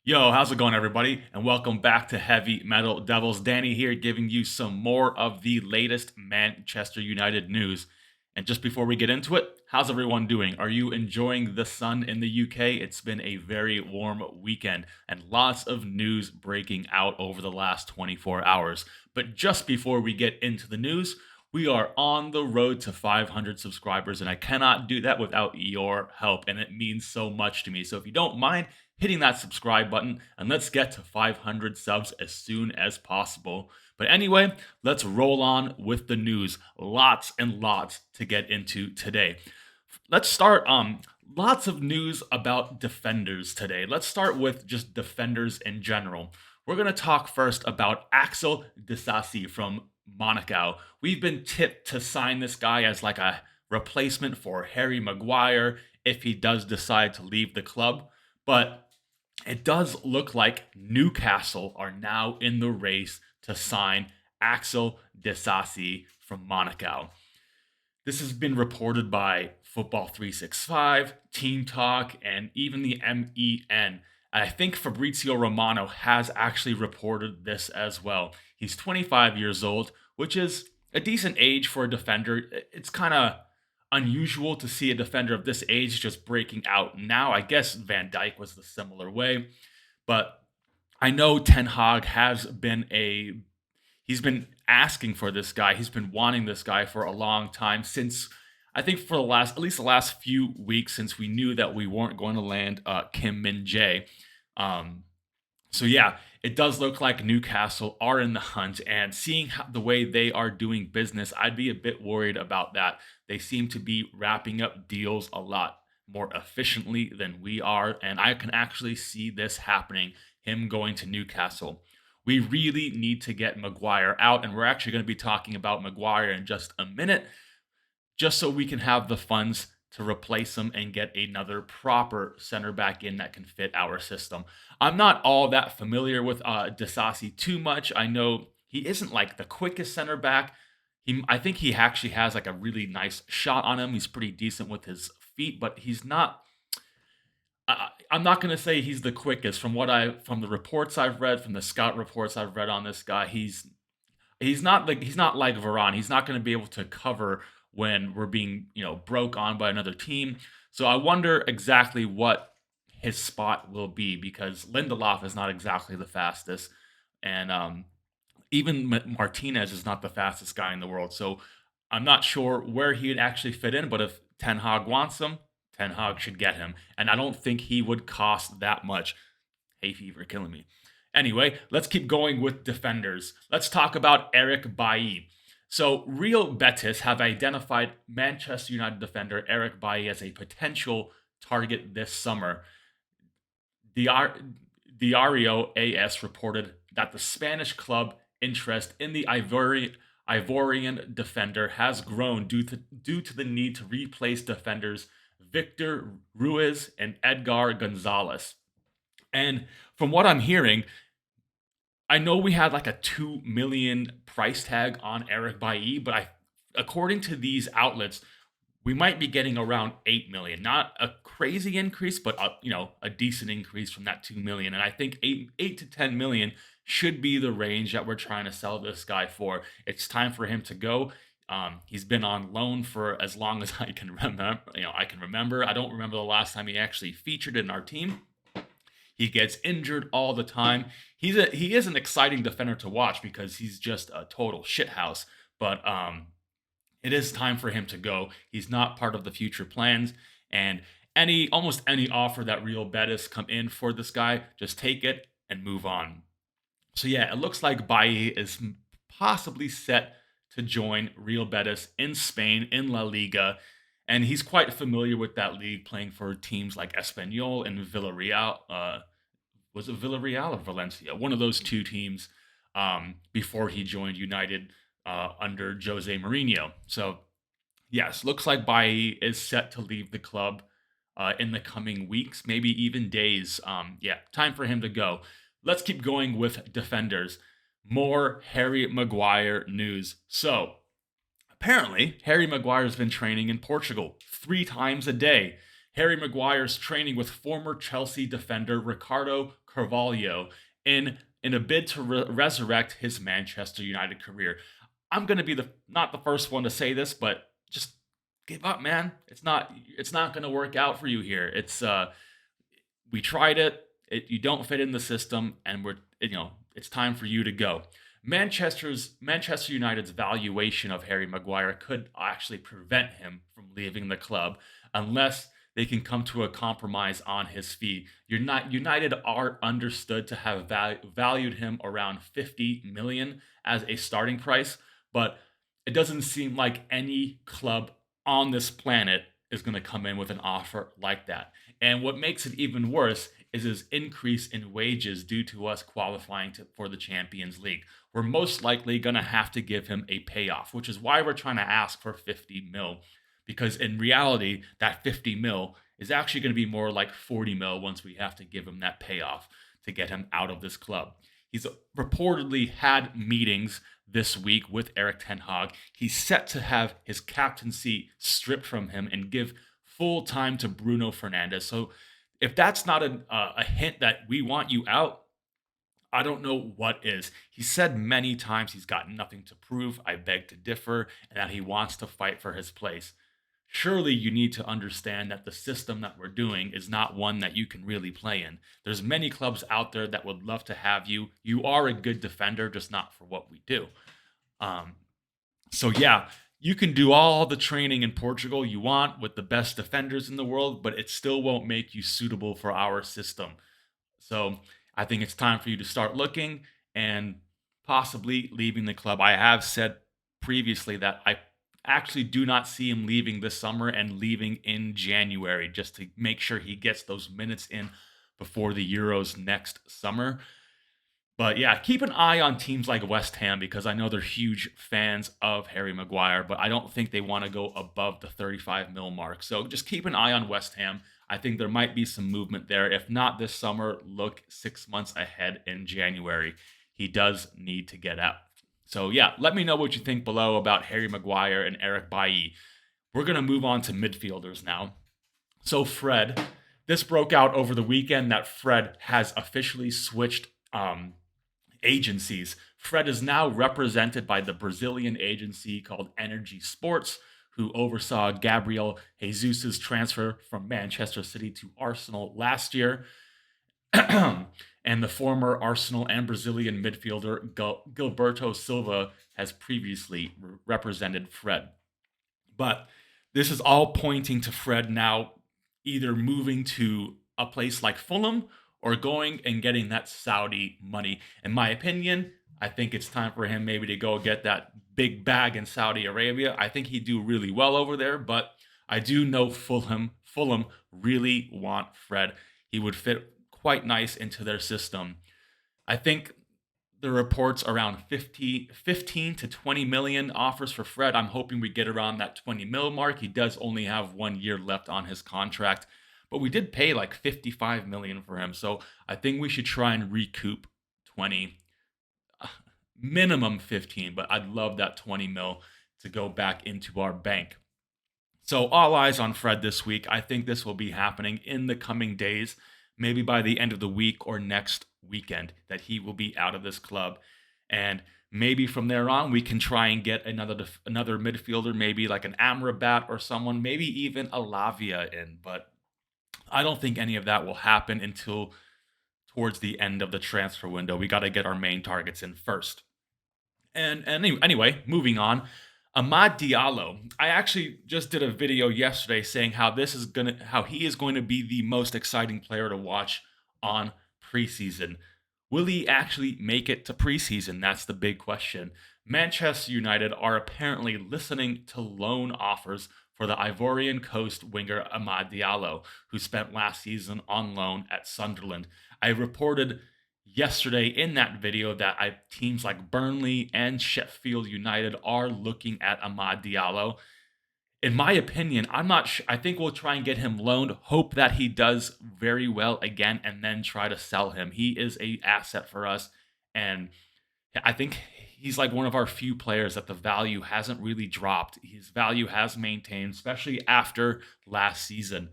Yo, how's it going, everybody? And welcome back to Heavy Metal Devils. Danny here, giving you some more of the latest Manchester United news. And just before we get into it, how's everyone doing? Are you enjoying the sun in the UK? It's been a very warm weekend and lots of news breaking out over the last 24 hours. But just before we get into the news, we are on the road to 500 subscribers, and I cannot do that without your help. And it means so much to me. So if you don't mind, hitting that subscribe button, and let's get to 500 subs as soon as possible. But anyway, let's roll on with the news. Lots and lots to get into today. Let's start lots of news about defenders today. Let's start with just defenders in general. We're going to talk first about Axel Disasi from Monaco. We've been tipped to sign this guy as like a replacement for Harry Maguire if he does decide to leave the club. But it does look like Newcastle are now in the race to sign Axel Disasi from Monaco. This has been reported by Football 365, Team Talk, and even the MEN. I think Fabrizio Romano has actually reported this as well. He's 25 years old, which is a decent age for a defender. It's kind of unusual to see a defender of this age just breaking out now. I guess Van Dijk was the similar way, but I know Ten Hag he's been asking for this guy. He's been wanting this guy for a long time, since I think for at least the last few weeks, since we knew that we weren't going to land Kim Min Jae. Um, so yeah, it does look like Newcastle are in the hunt, and seeing the way they are doing business, I'd be a bit worried about that. They seem to be wrapping up deals a lot more efficiently than we are, and I can actually see this happening, him going to Newcastle. We really need to get Maguire out, and we're actually going to be talking about Maguire in just a minute, just so we can have the funds to replace him and get another proper center back in that can fit our system. I'm not all that familiar with Disasi too much. I know he isn't like the quickest center back. I think he actually has like a really nice shot on him. He's pretty decent with his feet, but he's not. I'm not going to say he's the quickest. From the reports I've read, from the scout reports I've read on this guy, he's not like Varane. He's not going to be able to cover when we're being, broke on by another team. So I wonder exactly what his spot will be, because Lindelof is not exactly the fastest, and even Martinez is not the fastest guy in the world. So I'm not sure where he'd actually fit in. But if Ten Hag wants him, Ten Hag should get him, and I don't think he would cost that much. Hay fever killing me. Anyway, let's keep going with defenders. Let's talk about Eric Bailly. So, Real Betis have identified Manchester United defender Eric Bailly as a potential target this summer. Diario AS reported that the Spanish club interest in the Ivorian defender has grown due to the need to replace defenders Victor Ruiz and Edgar Gonzalez. And from what I'm hearing, I know we had like a 2 million price tag on Eric Bailly, but according to these outlets, we might be getting around 8 million. Not a crazy increase, but a decent increase from that 2 million. And I think 8 to 10 million should be the range that we're trying to sell this guy for. It's time for him to go. He's been on loan for as long as I can remember. I don't remember the last time he actually featured in our team. He gets injured all the time. He is an exciting defender to watch because he's just a total shithouse. But it is time for him to go. He's not part of the future plans. And almost any offer that Real Betis come in for this guy, just take it and move on. So yeah, it looks like Bailly is possibly set to join Real Betis in Spain in La Liga. And he's quite familiar with that league, playing for teams like Espanyol and Villarreal. Was it Villarreal or Valencia? One of those two teams, before he joined United under Jose Mourinho. So, yes, looks like Bailly is set to leave the club in the coming weeks, maybe even days. Time for him to go. Let's keep going with defenders. More Harry Maguire news. So, apparently, Harry Maguire's been training in Portugal 3 times a day. Harry Maguire's training with former Chelsea defender Ricardo Carvalho in a bid to resurrect his Manchester United career. I'm going to be the not the first one to say this, but just give up, man. It's not going to work out for you here. We tried it. You don't fit in the system, and it's time for you to go. Manchester United's valuation of Harry Maguire could actually prevent him from leaving the club unless they can come to a compromise on his fee. United are understood to have valued him around 50 million as a starting price, but it doesn't seem like any club on this planet is going to come in with an offer like that. And what makes it even worse is his increase in wages due to us qualifying for the Champions League. We're most likely going to have to give him a payoff, which is why we're trying to ask for 50 mil. Because in reality, that 50 mil is actually going to be more like 40 mil once we have to give him that payoff to get him out of this club. He's reportedly had meetings this week with Erik ten Hag. He's set to have his captaincy stripped from him and give full time to Bruno Fernandes. So if that's not a hint that we want you out, I don't know what is. He said many times he's got nothing to prove. I beg to differ, and that he wants to fight for his place. Surely you need to understand that the system that we're doing is not one that you can really play in. There's many clubs out there that would love to have you. You are a good defender, just not for what we do. So yeah, you can do all the training in Portugal you want with the best defenders in the world, but it still won't make you suitable for our system. So I think it's time for you to start looking and possibly leaving the club. I have said previously that I actually do not see him leaving this summer and leaving in January just to make sure he gets those minutes in before the Euros next summer. But yeah, keep an eye on teams like West Ham because I know they're huge fans of Harry Maguire, but I don't think they want to go above the 35 mil mark. So just keep an eye on West Ham. I think there might be some movement there. If not this summer, look 6 months ahead in January. He does need to get out. So yeah, let me know what you think below about Harry Maguire and Eric Bailly. We're going to move on to midfielders now. So Fred, this broke out over the weekend that Fred has officially switched agencies. Fred is now represented by the Brazilian agency called Energy Sports, who oversaw Gabriel Jesus' transfer from Manchester City to Arsenal last year. And the former Arsenal and Brazilian midfielder Gilberto Silva has previously represented Fred. But this is all pointing to Fred now either moving to a place like Fulham or going and getting that Saudi money. In my opinion, I think it's time for him maybe to go get that big bag in Saudi Arabia. I think he'd do really well over there, but I do know Fulham really want Fred. He would fit quite nice into their system. I think the reports around 15 to 20 million offers for Fred. I'm hoping we get around that 20 mil mark. He does only have 1 year left on his contract, but we did pay like 55 million for him. So I think we should try and recoup 20, minimum 15, but I'd love that 20 mil to go back into our bank. So all eyes on Fred this week. I think this will be happening in the coming days, maybe by the end of the week or next weekend, that he will be out of this club. And maybe from there on, we can try and get another midfielder, maybe like an Amrabat or someone, maybe even a Lavia in. But I don't think any of that will happen until towards the end of the transfer window. We got to get our main targets in first. And anyway, moving on. Amad Diallo. I actually just did a video yesterday saying how he is going to be the most exciting player to watch on preseason. Will he actually make it to preseason? That's the big question. Manchester United are apparently listening to loan offers for the Ivorian Coast winger Amad Diallo, who spent last season on loan at Sunderland. I reported yesterday in that video that teams like Burnley and Sheffield United are looking at Amad Diallo. In my opinion, I'm not sure. I think we'll try and get him loaned, hope that he does very well again, and then try to sell him. He is an asset for us, and I think he's like one of our few players that the value hasn't really dropped. His value has maintained, especially after last season.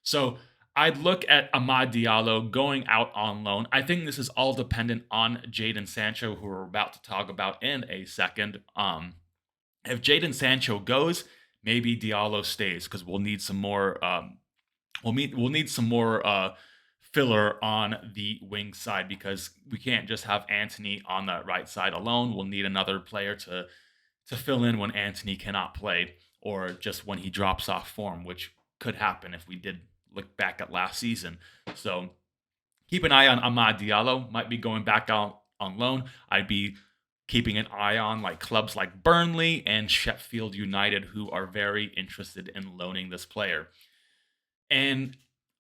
So I'd look at Amad Diallo going out on loan. I think this is all dependent on Jadon Sancho, who we're about to talk about in a second. If Jadon Sancho goes, maybe Diallo stays because we'll need some more. We'll need some more filler on the wing side because we can't just have Anthony on that right side alone. We'll need another player to fill in when Anthony cannot play or just when he drops off form, which could happen if we did look back at last season. So keep an eye on Amad Diallo. Might be going back out on loan. I'd be keeping an eye on like clubs like Burnley and Sheffield United, who are very interested in loaning this player. And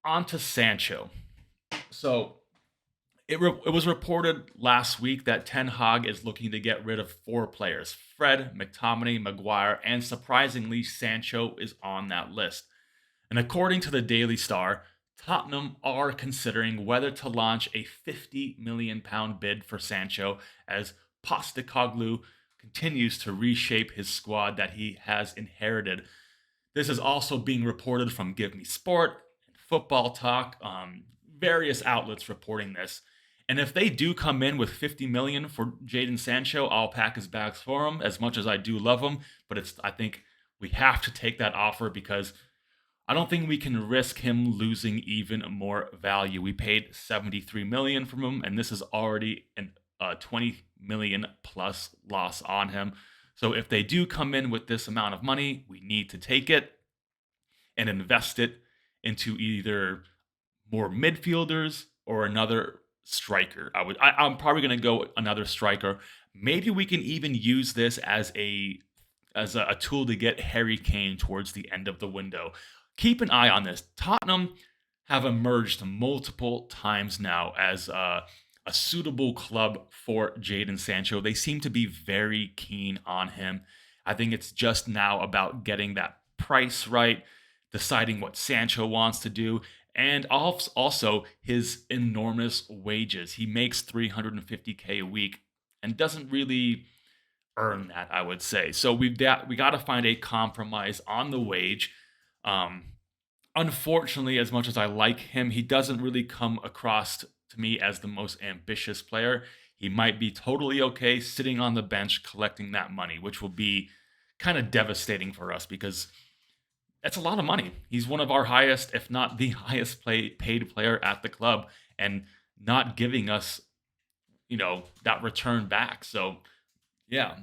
on to Sancho. So it was reported last week that Ten Hag is looking to get rid of 4 players: Fred, McTominay, Maguire, and surprisingly, Sancho is on that list. And according to the Daily Star, Tottenham are considering whether to launch a £50 million bid for Sancho as Postecoglou continues to reshape his squad that he has inherited. This is also being reported from Give Me Sport, Football Talk, various outlets reporting this. And if they do come in with 50 million for Jadon Sancho, I'll pack his bags for him as much as I do love him. But I think we have to take that offer because I don't think we can risk him losing even more value. We paid 73 million from him, and this is already a 20 million plus loss on him. So if they do come in with this amount of money, we need to take it and invest it into either more midfielders or another striker. I'm probably going to go with another striker. Maybe we can even use this as a tool to get Harry Kane towards the end of the window. Keep an eye on this. Tottenham have emerged multiple times now as a suitable club for Jadon Sancho. They seem to be very keen on him. I think it's just now about getting that price right, deciding what Sancho wants to do, and also his enormous wages. He makes $350K a week and doesn't really earn that, I would say. So we got to find a compromise on the wage. Unfortunately, as much as I like him, he doesn't really come across to me as the most ambitious player. He might be totally okay sitting on the bench collecting that money, which will be kind of devastating for us because that's a lot of money. He's one of our highest, if not the highest paid player at the club, and not giving us, that return back. So, yeah,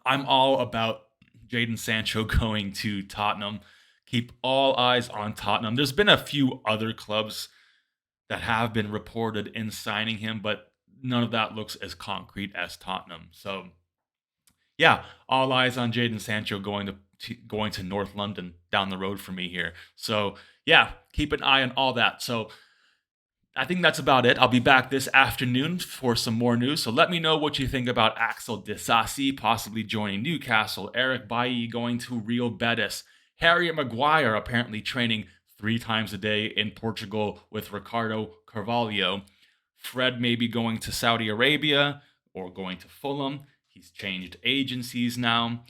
I'm all about Jadon Sancho going to Tottenham. Keep all eyes on Tottenham. There's been a few other clubs that have been reported in signing him, but none of that looks as concrete as Tottenham. So, yeah, all eyes on Jadon Sancho going to North London down the road for me here. So, yeah, keep an eye on all that. So, I think that's about it. I'll be back this afternoon for some more news. So let me know what you think about Axel Disasi possibly joining Newcastle, Eric Bailly going to Real Betis, Harriet Maguire apparently training 3 times a day in Portugal with Ricardo Carvalho, Fred maybe going to Saudi Arabia or going to Fulham. He's changed agencies now.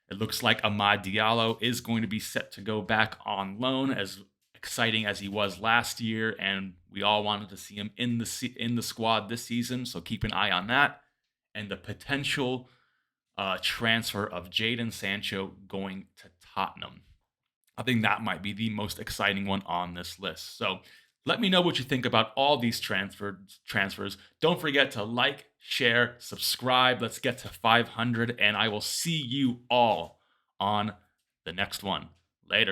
It looks like Amad Diallo is going to be set to go back on loan, as exciting as he was last year, and we all wanted to see him in the squad this season, so keep an eye on that. And the potential transfer of Jadon Sancho going to Tottenham. I think that might be the most exciting one on this list. So let me know what you think about all these transfers. Don't forget to like, share, subscribe. Let's get to 500, and I will see you all on the next one.